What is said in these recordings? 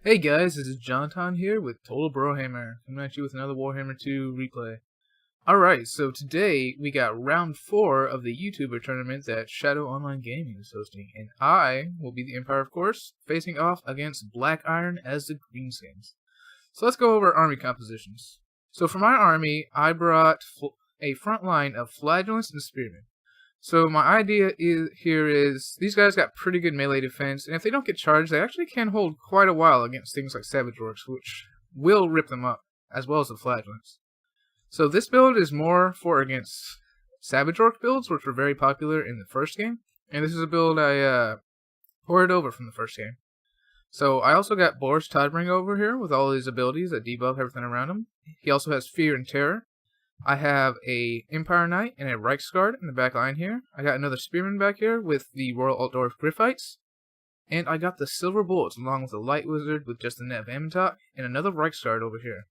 Hey guys, this is JonTaun here with Total Brohammer, coming at you with another Warhammer 2 replay. Alright, so today we got round 4 of the YouTuber tournament that Shadow Online Gaming is hosting, and I will be the Empire, of course, facing off against BlackIron as the Greenskins. So let's go over army compositions. So for my army, I brought a front line of Flagellants and Spearmen. So my idea here is these guys got pretty good melee defense, and if they don't get charged, they actually can hold quite a while against things like Savage Orcs, which will rip them up, as well as the Flagellants. So this build is more for against Savage Orc builds, which were very popular in the first game, and this is a build I poured over from the first game. So I also got Boris TOADBRINGER over here with all his abilities that debuff everything around him. He also has Fear and Terror. I have a Empire Knight and a Reichsguard in the back line here. I got another Spearman back here with the Royal Altdorf Griffites. And I got the Silver Bullets along with the Light Wizard with just the Net of Ammontok and another Reichsguard over here.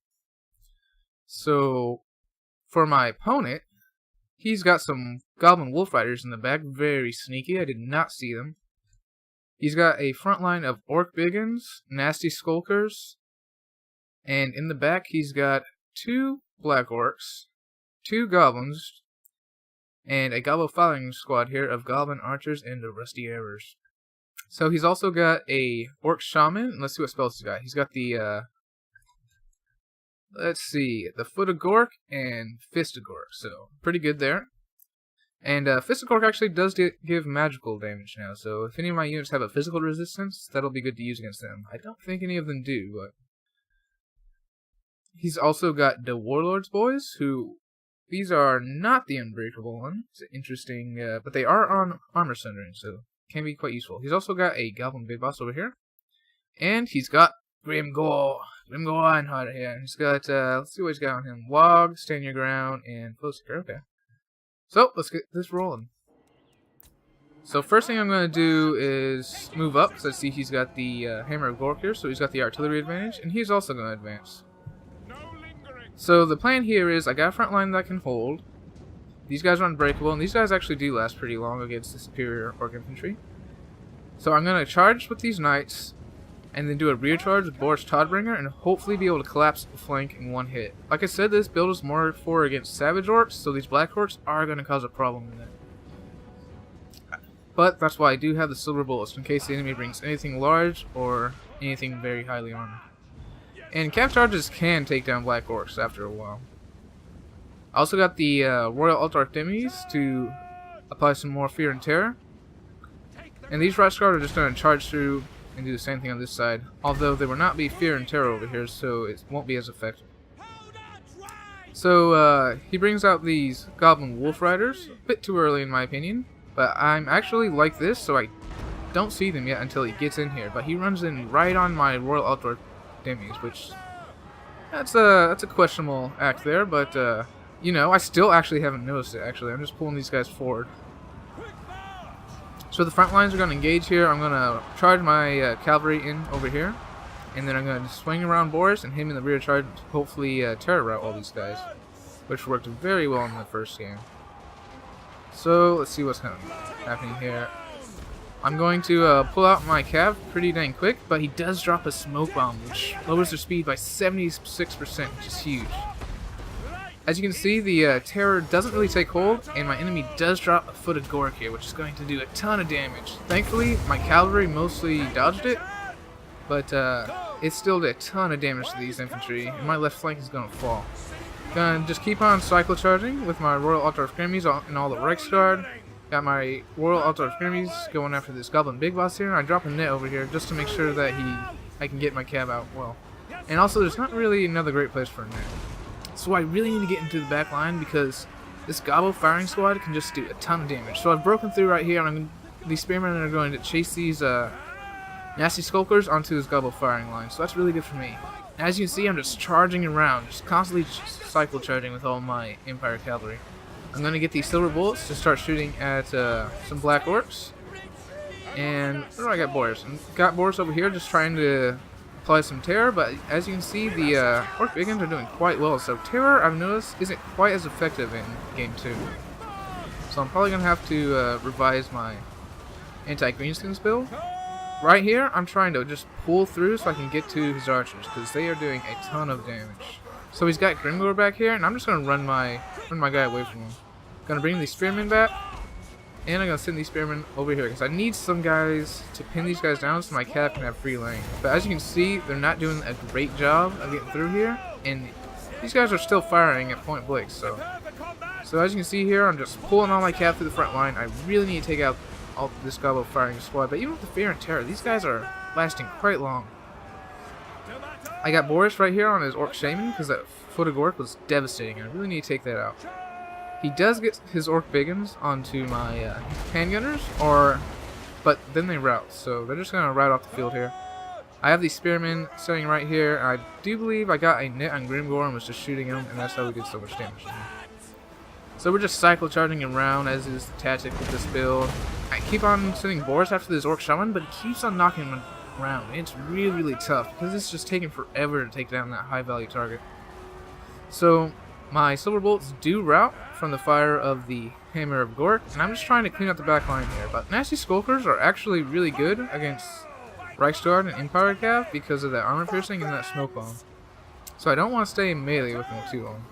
So, for my opponent, he's got some Goblin Wolf Riders in the back, very sneaky. I did not see them. He's got a front line of Orc Biggins, Nasty Skulkers, and in the back he's got 2 Black Orcs, 2 Goblins, and a Gobbo firing squad here of Goblin Archers and the Rusty Arrows. So he's also got a Orc Shaman. Let's see what spells he's got. He's got the, let's see, the Foot of Gork and Fist of Gork, so pretty good there. And Fist of Gork actually does give magical damage now, so if any of my units have a physical resistance, that'll be good to use against them. I don't think any of them do, but he's also got the Warlord's Boys, who, these are not the unbreakable ones. It's interesting, but they are on armor centering, so can be quite useful. He's also got a Goblin Big Boss over here, and he's got Grimgor Ironhide here. He's got, let's see what he's got on him. Wog, Stand Your Ground, and Flowseeker. Okay. So, let's get this rolling. So first thing I'm going to do is move up, because I see he's got the Hammer of Gork here, so he's got the artillery advantage, and he's also going to advance. So the plan here is I got a front line that I can hold. These guys are unbreakable, and these guys actually do last pretty long against the superior Orc infantry. So I'm going to charge with these knights, and then do a rear charge with Boris TOADBRINGER, and hopefully be able to collapse the flank in one hit. Like I said, this build is more for against Savage Orcs, so these Black Orcs are going to cause a problem in it. But that's why I do have the Silver Bullets, in case the enemy brings anything large or anything very highly armored. And cap charges can take down Black Orcs after a while. I also got the Royal Altdorf Demis to apply some more Fear and Terror. And these Reichsguard are just going to charge through and do the same thing on this side. Although there will not be Fear and Terror over here, so it won't be as effective. So he brings out these Goblin Wolf Riders. A bit too early in my opinion. But I'm actually like this, so I don't see them yet until he gets in here. But he runs in right on my Royal Altdorf Demis, which that's a questionable act there, but you know, I still actually haven't noticed it. Actually, I'm just pulling these guys forward. So the front lines are going to engage here. I'm going to charge my cavalry in over here, and then I'm going to swing around Boris and him in the rear charge to hopefully terror route all these guys, which worked very well in the first game. So let's see what's happening here. I'm going to pull out my cav pretty dang quick, but he does drop a smoke bomb, which lowers their speed by 76%, which is huge. As you can see, the terror doesn't really take hold, and my enemy does drop a Foot of Gork here, which is going to do a ton of damage. Thankfully, my cavalry mostly dodged it, but it still did a ton of damage to these infantry, and my left flank is going to fall. Gonna just keep on cycle charging with my Royal Altdorf Grimmies and all the Reichsguard. Got my Royal Altdorf Grimmies going after this Goblin Big Boss here, and I drop a net over here just to make sure that I can get my cav out well. And also, there's not really another great place for a net. So I really need to get into the back line because this Gobbo firing squad can just do a ton of damage. So I've broken through right here, and these Spearmen are going to chase these Nasty Skulkers onto this Gobbo firing line. So that's really good for me. As you can see, I'm just charging around, just constantly cycle charging with all my Empire cavalry. I'm going to get these Silver Bullets to start shooting at some Black Orcs. And where do I got Boris? I've got Boris over here just trying to apply some Terror, but as you can see, the Orc Biggins are doing quite well. So Terror, I've noticed, isn't quite as effective in Game 2. So I'm probably going to have to revise my anti-Greenskins build. right here, I'm trying to just pull through so I can get to his archers, because they are doing a ton of damage. So he's got Grimgor back here, and I'm just gonna run my guy away from him. Gonna bring these spearmen back, and I'm gonna send these spearmen over here because I need some guys to pin these guys down so my cap can have free lane. But as you can see, they're not doing a great job of getting through here, and these guys are still firing at point blank. So as you can see here, I'm just pulling all my cap through the front line. I really need to take out all this gobbo firing squad. But even with the fear and terror, these guys are lasting quite long. I got Boris right here on his Orc Shaman because that foot of Orc was devastating. I really need to take that out. He does get his Orc Biggins onto my handgunners, but then they rout, so they're just gonna rout off the field here. I have these spearmen sitting right here, and I do believe I got a net on Grimgor and was just shooting him, and that's how we did so much damage to him. So we're just cycle charging around, as is the tactic with this build. I keep on sending Boris after this Orc Shaman, but he keeps on knocking him around. It's really, really tough because it's just taking forever to take down that high value target. So my silver bullets do rout from the fire of the Hammer of Gork, and I'm just trying to clean up the back line here. But Nasty Skulkers are actually really good against Reichsguard and Empire Cav because of that armor piercing and that smoke bomb. So I don't want to stay in melee with them too long.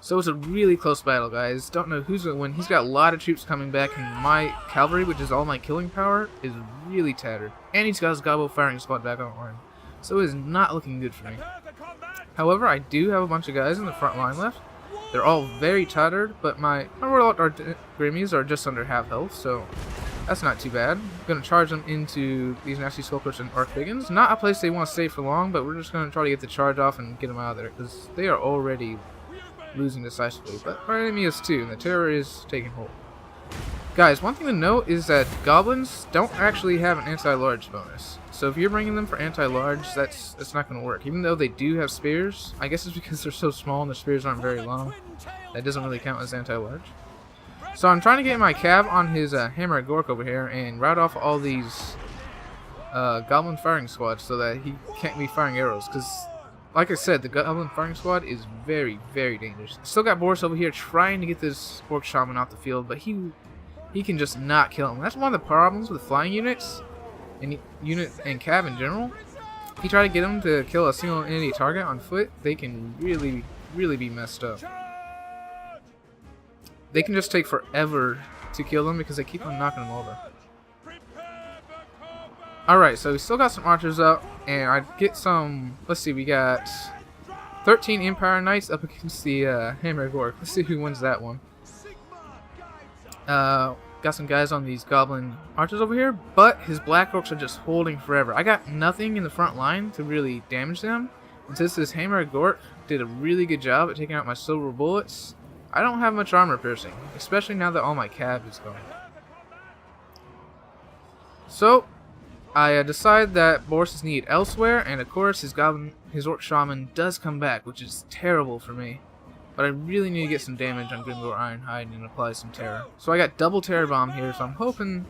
So it's a really close battle, guys. Don't know who's going to win. He's got a lot of troops coming back, and my cavalry, which is all my killing power, is really tattered. And he's got his gobbo firing squad back online. So it is not looking good for me. However, I do have a bunch of guys in the front line left. They're all very tattered, but my Royal Grimmies are just under half health, so that's not too bad. I'm going to charge them into these Nasty Skulkers and Arc Biggins. Not a place they want to stay for long, but we're just going to try to get the charge off and get them out of there, because they are already losing decisively. But our enemy is too, and the terror is taking hold. Guys, one thing to note is that goblins don't actually have an anti-large bonus. So if you're bringing them for anti-large, that's not going to work. Even though they do have spears, I guess it's because they're so small and the spears aren't very long. That doesn't really count as anti-large. So I'm trying to get my cav on his Hammer of Gork over here and rout off all these goblin firing squads so that he can't be firing arrows. Because, like I said, the goblin firing squad is very, very dangerous. Still got Boris over here trying to get this Orc Shaman off the field, but he can just not kill him. That's one of the problems with flying units and cav in general. If you try to get them to kill a single enemy target on foot, they can really, really be messed up. They can just take forever to kill them because they keep on knocking them over. Alright, so we still got some archers up, and I get some, let's see, we got 13 Empire Knights up against the Hammer of Gork. Let's see who wins that one. Got some guys on these goblin archers over here, but his black orcs are just holding forever. I got nothing in the front line to really damage them. And since this Hammer of Gork did a really good job at taking out my silver bullets, I don't have much armor piercing, especially now that all my cav is gone. So I decide that Boris is needed elsewhere, and of course his Orc Shaman does come back, which is terrible for me. But I really need to get some damage on Grimgor Ironhide and apply some terror. So I got double terror bomb here, so I'm hoping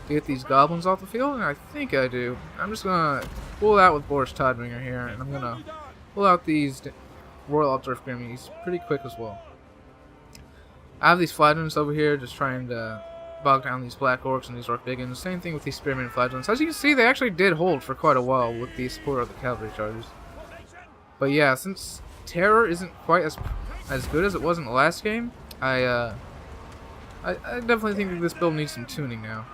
to get these goblins off the field, and I think I do. I'm just gonna pull out with Boris TOADBRINGER here, and I'm gonna pull out these Royal Altdorf Grimmies pretty quick as well. I have these Flagellants over here just trying to bog down these Black Orcs and these Orc Biggins. Same thing with these Spearmen Flagellants. As you can see, they actually did hold for quite a while with the support of the cavalry charges. But yeah, since terror isn't quite as good as it was in the last game, I definitely think that this build needs some tuning now.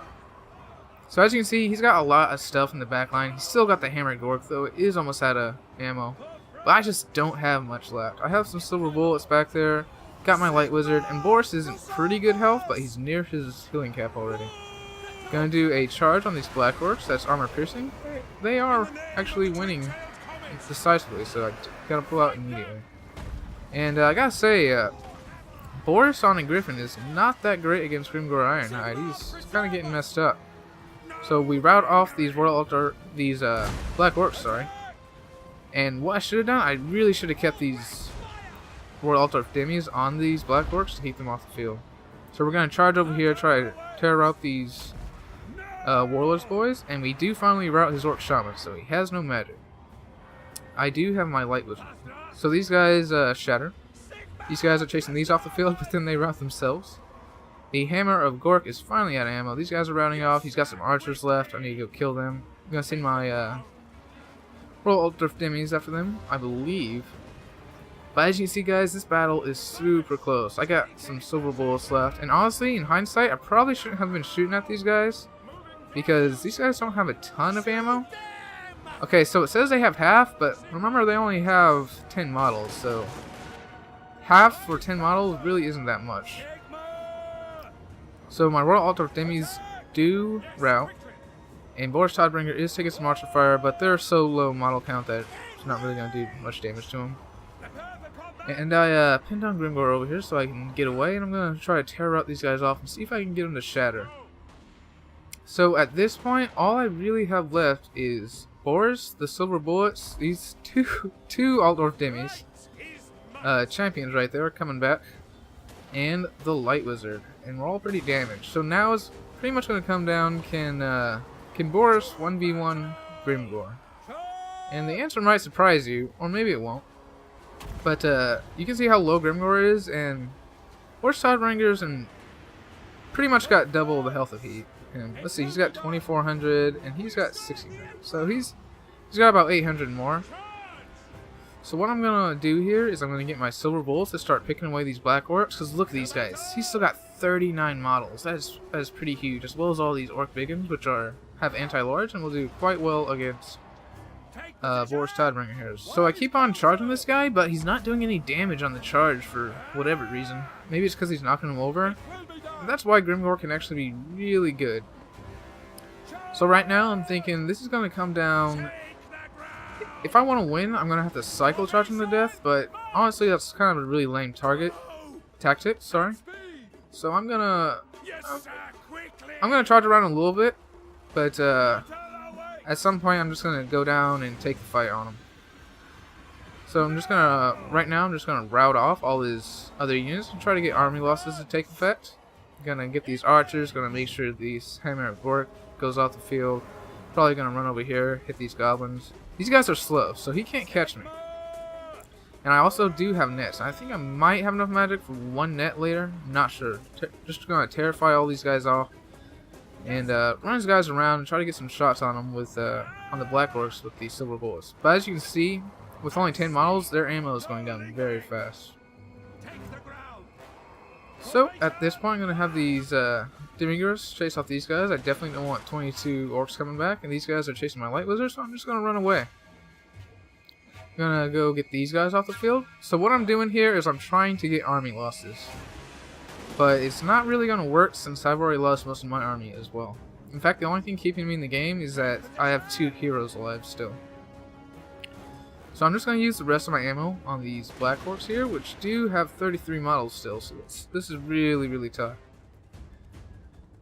So as you can see, he's got a lot of stuff in the back line. He's still got the Hammer of Gork, though it is almost out of ammo. But I just don't have much left. I have some silver bullets back there, got my Light Wizard, and Boris is in pretty good health, but he's near his healing cap already. Gonna do a charge on these Black Orcs, that's armor piercing. They are actually winning decisively, so I gotta pull out immediately. And I gotta say, Boris on a Griffin is not that great against Grimgor Ironhide. He's kind of getting messed up. So we rout off these Black Orcs, sorry. And what I should have done, I really should have kept these Royal Altdorf Demis on these Black Orcs to keep them off the field. So we're gonna charge over here, try to tear out these Warlords boys, and we do finally rout his Orc Shaman, so he has no magic. I do have my Light Wizard. So these guys shatter. These guys are chasing these off the field, but then they rout themselves. The Hammer of Gork is finally out of ammo. These guys are routing off. He's got some archers left. I need to go kill them. I'm gonna send my Royal Ultra Demis after them, I believe. But as you can see, guys, this battle is super close. I got some silver bullets left, and honestly, in hindsight, I probably shouldn't have been shooting at these guys because these guys don't have a ton of ammo. Okay, so it says they have half, but remember they only have 10 models, so half for 10 models really isn't that much. So my Royal Ultra Demis do route, and Boris TOADBRINGER is taking some archer fire, but they're so low model count that it's not really going to do much damage to them. And I pinned down Grimgor over here so I can get away, and I'm going to try to tear out these guys off and see if I can get them to shatter. So at this point, all I really have left is Boris, the silver bullets, these two Altdorf Demis, champions right there coming back, and the light wizard, and we're all pretty damaged. So now it's pretty much going to come down, can Boris 1v1 Grimgor? And the answer might surprise you, or maybe it won't. But you can see how low Grimgor is, and Boris TOADBRINGER's and pretty much got double the health of him. Let's see, he's got 2,400 and he's got 1,600. So he's got about 800 more. So what I'm gonna do here is I'm gonna get my silver bullets to start picking away these black orcs. Because look at these guys, he's still got 39 models. That is pretty huge, as well as all these orc biggins, which have anti-large and will do quite well against Boris TOADBRINGER here. So I keep on charging this guy, but he's not doing any damage on the charge for whatever reason. Maybe it's because he's knocking him over. That's why Grimgor can actually be really good. So right now I'm thinking this is going to come down. If I want to win, I'm going to have to cycle charge him to death, but honestly that's kind of a really lame tactic, sorry. So I'm going to charge around a little bit, but at some point I'm just going to go down and take the fight on him. So I'm just going to, right now I'm just going to route off all his other units and try to get army losses to take effect. Gonna get these archers, gonna make sure these hammer of Gork goes off the field. Probably gonna run over here, hit these goblins. These guys are slow, so he can't catch me. And I also do have nets. I think I might have enough magic for one net later. I'm not sure. Just gonna terrify all these guys off and run these guys around and try to get some shots on them with on the black orcs with these silver bullets. But as you can see, with only 10 models, their ammo is going down very fast. So, at this point, I'm going to have these demigurs chase off these guys. I definitely don't want 22 orcs coming back, and these guys are chasing my light wizard, so I'm just going to run away. I'm going to go get these guys off the field. So what I'm doing here is I'm trying to get army losses. But it's not really going to work since I've already lost most of my army as well. In fact, the only thing keeping me in the game is that I have 2 heroes alive still. So I'm just going to use the rest of my ammo on these black orcs here, which do have 33 models still, so this is really, really tough.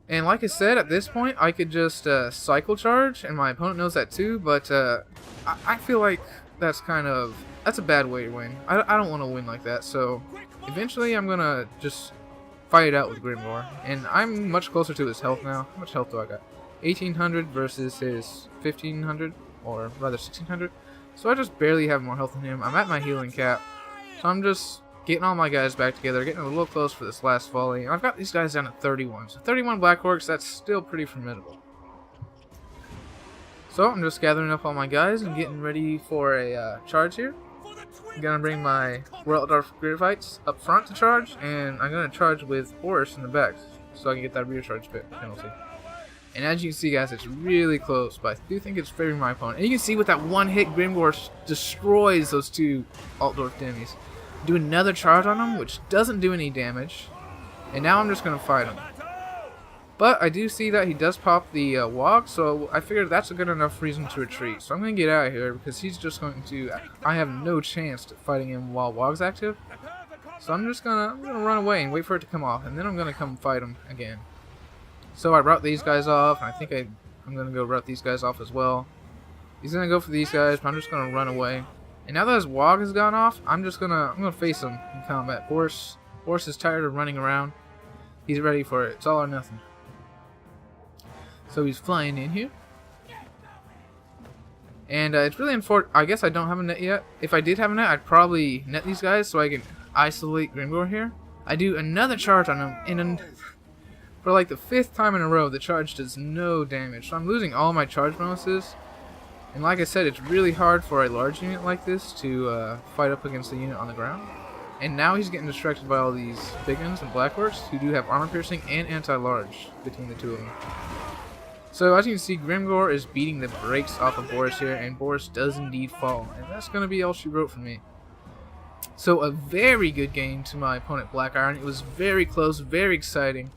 And like I said, at this point, I could just cycle charge, and my opponent knows that too, but I feel like that's a bad way to win. I don't want to win like that, so eventually I'm going to just fight it out with Grimgor. And I'm much closer to his health now. How much health do I got? 1,800 versus his 1,500, or rather 1,600. So I just barely have more health than him. I'm at my healing cap. So I'm just getting all my guys back together, getting a little close for this last volley. And I've got these guys down at 31. So 31 black orcs, that's still pretty formidable. So I'm just gathering up all my guys and getting ready for a charge here. I'm going to bring my Royal Griffiths up front to charge. And I'm going to charge with Boris in the back so I can get that rear charge penalty. And as you can see, guys, it's really close, but I do think it's favoring my opponent. And you can see with that one hit, Grimgor destroys those 2 Altdorf Demis. Do another charge on him, which doesn't do any damage. And now I'm just going to fight him. But I do see that he does pop the Wog, so I figured that's a good enough reason to retreat. So I'm going to get out of here, because he's just going to... I have no chance at fighting him while Wog's active. So I'm just going to run away and wait for it to come off, and then I'm going to come fight him again. So I route these guys off, and I think I'm going to go route these guys off as well. He's going to go for these guys, but I'm just going to run away. And now that his Wog has gone off, I'm going to face him in combat. Boris is tired of running around. He's ready for it. It's all or nothing. So he's flying in here. And it's really unfortunate. I guess I don't have a net yet. If I did have a net, I'd probably net these guys so I can isolate Grimgor here. I do another charge on him, and For like the 5th time in a row, the charge does no damage. So I'm losing all my charge bonuses. And like I said, it's really hard for a large unit like this to fight up against a unit on the ground. And now he's getting distracted by all these big guns and blackworks who do have armor piercing and anti-large between the two of them. So as you can see, Grimgor is beating the brakes off of Boris here, and Boris does indeed fall. And that's going to be all she wrote for me. So a very good game to my opponent BlackIron. It was very close, very exciting.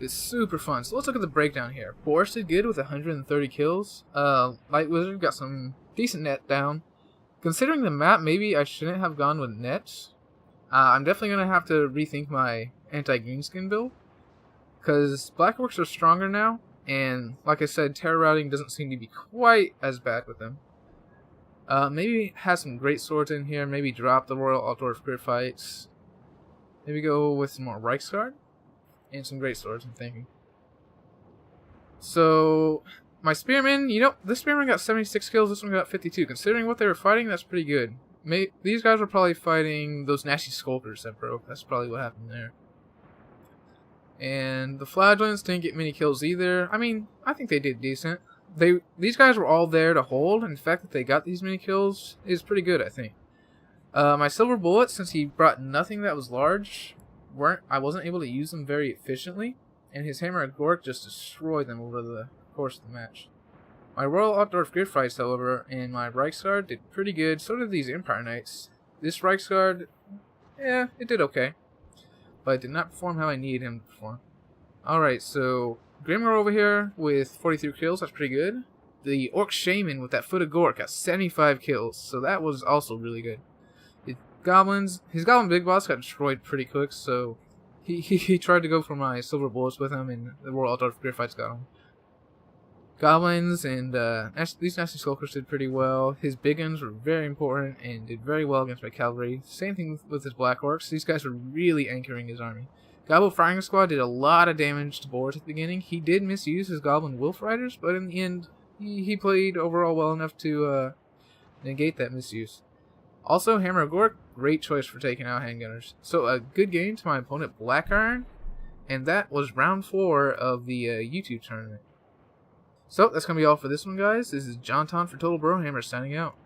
It's super fun. So let's look at the breakdown here. Boris did good with 130 kills. Light Wizard got some decent net down. Considering the map, maybe I shouldn't have gone with nets. I'm definitely going to have to rethink my anti-greenskin build. Because Blackworks are stronger now. And like I said, terror routing doesn't seem to be quite as bad with them. Maybe have some great swords in here. Maybe drop the Royal Outdoor Spirit Fights. Maybe go with some more Reichsguard. And some great swords, I'm thinking. So, my Spearmen, you know, this Spearman got 76 kills, this one got 52. Considering what they were fighting, that's pretty good. These guys were probably fighting those nasty Skulkers that broke. That's probably what happened there. And the Flagellants didn't get many kills either. I mean, I think they did decent. These guys were all there to hold, and the fact that they got these many kills is pretty good, I think. My Silver Bullets, since he brought nothing that was large, I wasn't able to use them very efficiently, and his Hammer of Gork just destroyed them over the course of the match. My Royal Outdoor Grid Fights, however, and my Reichsguard did pretty good. So did these Empire Knights. This Reichsguard, yeah, it did okay, but it did not perform how I needed him to perform. Alright, so Grimgor over here with 43 kills, that's pretty good. The Orc Shaman with that Foot of Gork got 75 kills, so that was also really good. His Goblin Big Boss got destroyed pretty quick, so he tried to go for my Silver Bullets with him, and the Royal Outdoor Grid Fights got him. Goblins and these nasty Skulkers did pretty well. His big guns were very important and did very well against my cavalry. Same thing with his Black Orcs. These guys were really anchoring his army. Gobble Firing Squad did a lot of damage to Boris at the beginning. He did misuse his Goblin Wolf Riders, but in the end, he played overall well enough to negate that misuse. Also, Hammer of Gork, great choice for taking out handgunners. So a good game to my opponent BlackIron, and that was round 4 of the YouTube tournament. So that's going to be all for this one, guys. This is JonTaun for Total Brohammer signing out.